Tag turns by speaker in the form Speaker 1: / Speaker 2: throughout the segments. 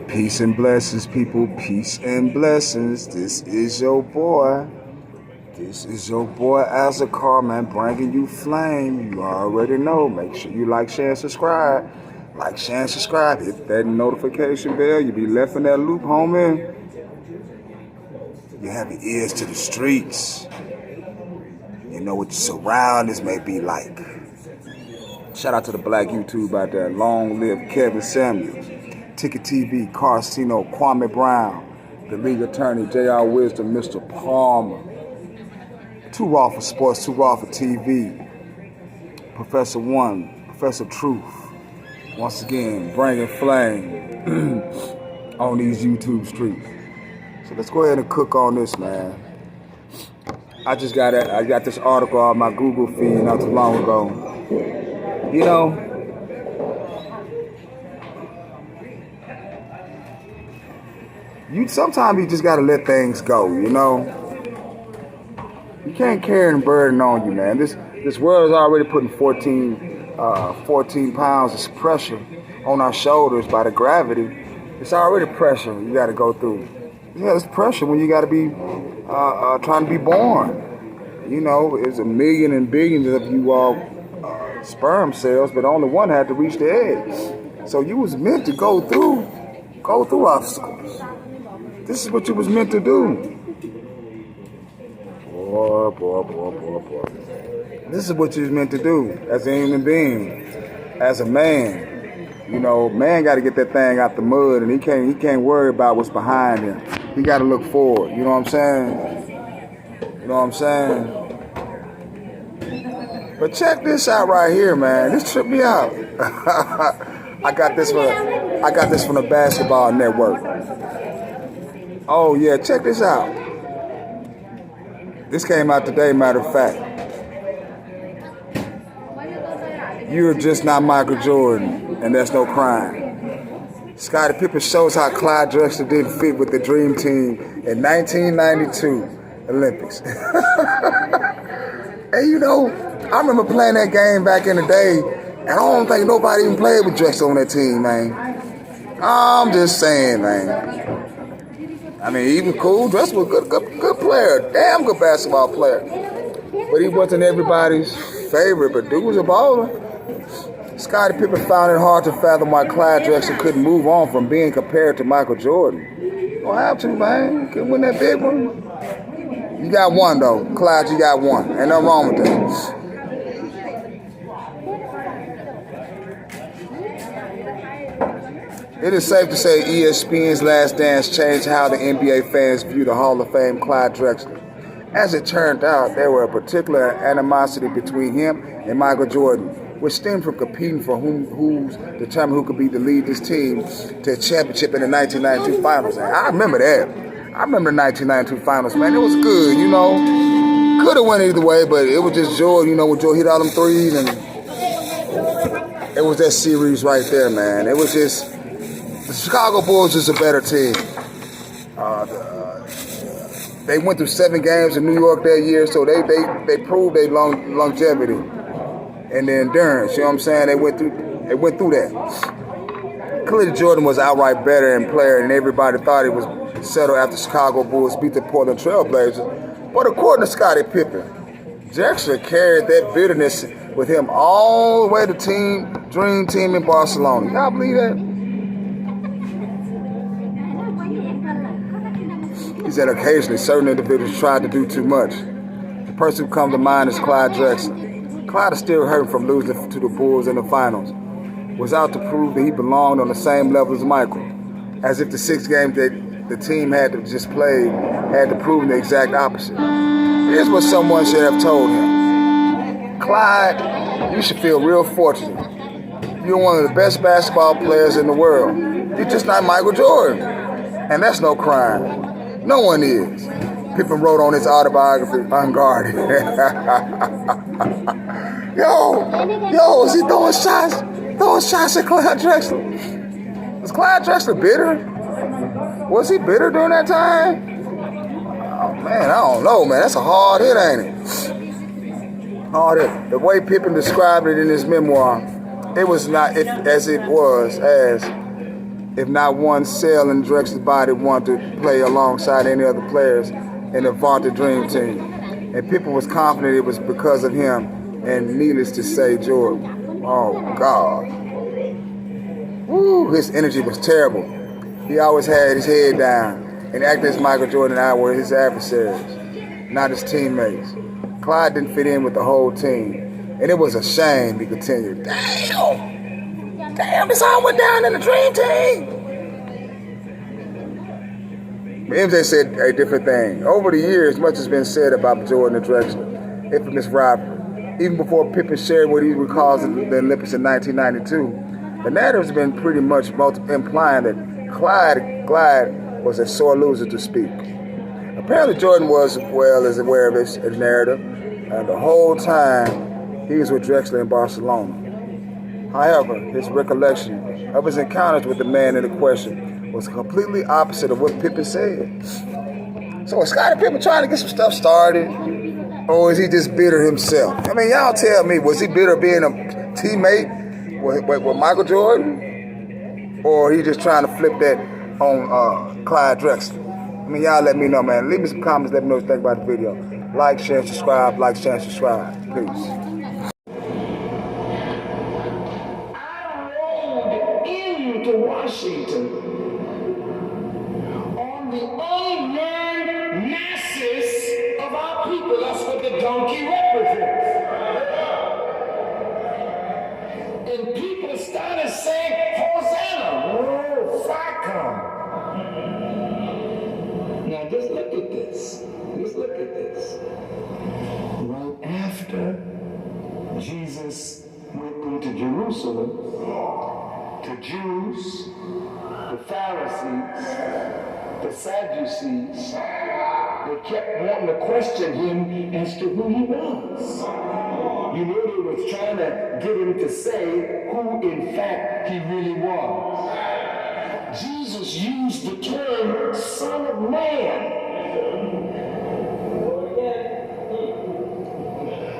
Speaker 1: Peace and blessings, people. Peace and blessings. This is your boy. This is your boy Azakar, man, bringing you flame. You already know. Make sure you like, share, and subscribe. Like, share, and subscribe. Hit that notification bell. You be left in that loop, homie. You have your ears to the streets. You know what your surroundings may be like. Shout out to the black YouTube out there. Long live Kevin Samuels. Ticket TV, Carcino, Kwame Brown. The league attorney, J.R. Wisdom, Mr. Palmer. Too Raw for Sports, Too Raw for TV. Professor One, Professor Truth. Once again, bringing flame on these YouTube streets. So let's go ahead and cook on this, man. I got this article on my Google feed not too long ago. You know, sometimes you just gotta let things go, you know. You can't carry a burden on you, man. This world is already putting 14 pounds of pressure on our shoulders by the gravity. It's already pressure you gotta go through. Yeah, it's pressure when you gotta be trying to be born. You know, there's a million and billions of you all sperm cells, but only one had to reach the egg. So you was meant to go through obstacles. This is what you was meant to do. Boy. This is what you was meant to do as a human being, as a man. You know, man got to get that thing out the mud, and he can't worry about what's behind him. He got to look forward. You know what I'm saying? You know what I'm saying? But check this out right here, man. This tripped me out. I got this from the Basketball Network. Oh yeah, check this out. This came out today, matter of fact. You're just not Michael Jordan, and that's no crime. Scottie Pippen shows how Clyde Drexler didn't fit with the Dream Team in 1992 Olympics. And you know, I remember playing that game back in the day, and I don't think nobody even played with Drexler on that team, man. I'm just saying, man. I mean, even cool, Drexler was a good player, damn good basketball player. But he wasn't everybody's favorite, but dude was a baller. Scottie Pippen found it hard to fathom why Clyde Drexler couldn't move on from being compared to Michael Jordan. You don't have to, man. You can win that big one. You got one, though. Clyde, you got one. Ain't nothing wrong with that. It is safe to say ESPN's Last Dance changed how the NBA fans view the Hall of Fame Clyde Drexler. As it turned out, there were a particular animosity between him and Michael Jordan, which stemmed from competing for who's determined who could be to lead this team to a championship in the 1992 Finals. And I remember that. I remember the 1992 Finals, man. It was good, you know. Could have went either way, but it was just Jordan, you know, when Jordan hit all them threes, and it was that series right there, man. It was just, the Chicago Bulls is a better team. They went through 7 games in New York that year, so they proved their longevity and their endurance. You know what I'm saying? They went through that. Clearly, Jordan was outright better in player, and everybody thought he was settled after Chicago Bulls beat the Portland Trail Blazers. But according to Scottie Pippen, Drexler carried that bitterness with him all the way to Dream Team in Barcelona. Y'all believe that? He said occasionally certain individuals tried to do too much. The person who comes to mind is Clyde Drexler. Clyde is still hurting from losing to the Bulls in the finals. Was out to prove that he belonged on the same level as Michael, as if the 6 games that the team had to just play had to prove the exact opposite. Here's what someone should have told him. Clyde, you should feel real fortunate. You're one of the best basketball players in the world. You're just not Michael Jordan. And that's no crime. No one is. Pippen wrote on his autobiography, Unguarded. Yo, is he throwing shots? Throwing shots at Clyde Drexler? Was Clyde Drexler bitter? Was he bitter during that time? Oh, man, I don't know, man. That's a hard hit, ain't it? Hard hit. The way Pippen described it in his memoir, it was not as it was as if not one cell in Drexler's body wanted to play alongside any other players in the vaunted Dream Team. And people was confident it was because of him, and needless to say, Jordan. Oh, God. Woo, his energy was terrible. He always had his head down and acted as Michael Jordan and I were his adversaries, not his teammates. Clyde didn't fit in with the whole team, and it was a shame, he continued. Damn, this all went down in the Dream Team. But MJ said a different thing. Over the years, much has been said about Jordan and Drexler, infamous rivalry. Even before Pippen shared what he recalls of the Olympics in 1992, the narrative's been pretty much implying that Clyde was a sore loser to speak. Apparently Jordan was as aware of his narrative, and the whole time he was with Drexler in Barcelona. However, his recollection of his encounters with the man in the question was completely opposite of what Pippen said. So is Scottie Pippen trying to get some stuff started? Or is he just bitter himself? I mean, y'all tell me, was he bitter being a teammate with Michael Jordan? Or he just trying to flip that on Clyde Drexler? I mean, y'all let me know, man. Leave me some comments, let me know what you think about the video. Like, share, subscribe, like, share, subscribe. Peace.
Speaker 2: To Washington on the unlearned masses of our people. That's what the donkey represents. And people started saying, Hosanna, oh, Facom. Now just look at this. Just look at this. Right after Jesus went into Jerusalem, the Jews, the Pharisees, the Sadducees, they kept wanting to question him as to who he was. You know, they was trying to get him to say who in fact he really was. Jesus used the term Son of Man.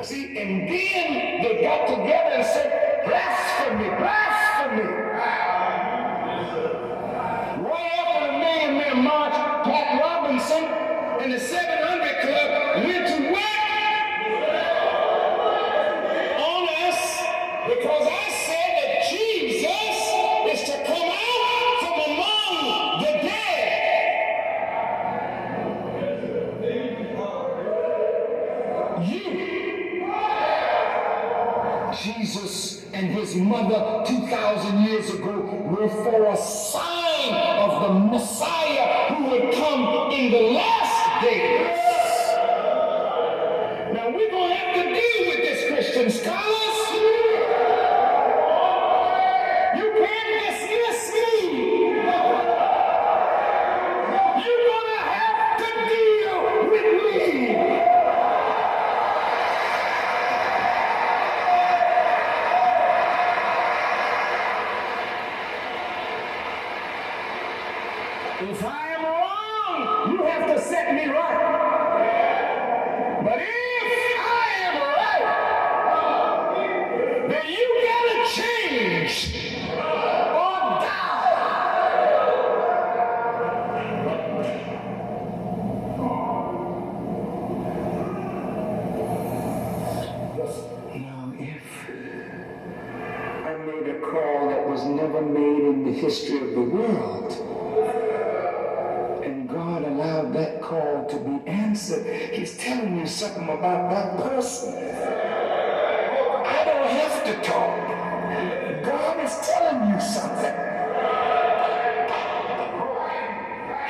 Speaker 2: See, and then they got together and said, blasphemy, blasphemy. Pat Robinson and the 700 Club went to work on us because I said that Jesus is to come out from among the dead. Jesus and his mother 2,000 years ago were for a sign of the Messiah who would come in the last days. Now we're going to have to deal with this, Christian scholars. You can't dismiss me. You're going to have to deal with me. If I am wrong, you have to set me right. But if I am right, then you gotta change or die. Now, if I made a call that was never made in the history of the world, God allowed that call to be answered, he's telling you something about that person. I don't have to talk. God is telling you something.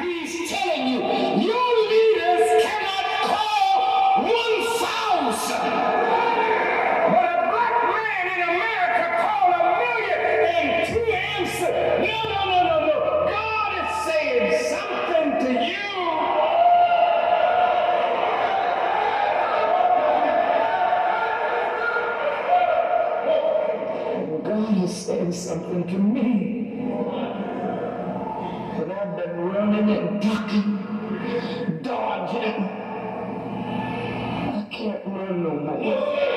Speaker 2: He's telling you, your leaders cannot call 1,000. But a black man in America called 1,000,002 answered. No. God is saying something to you. God is saying something to me. But I've been running and ducking, dodging. I can't run no more.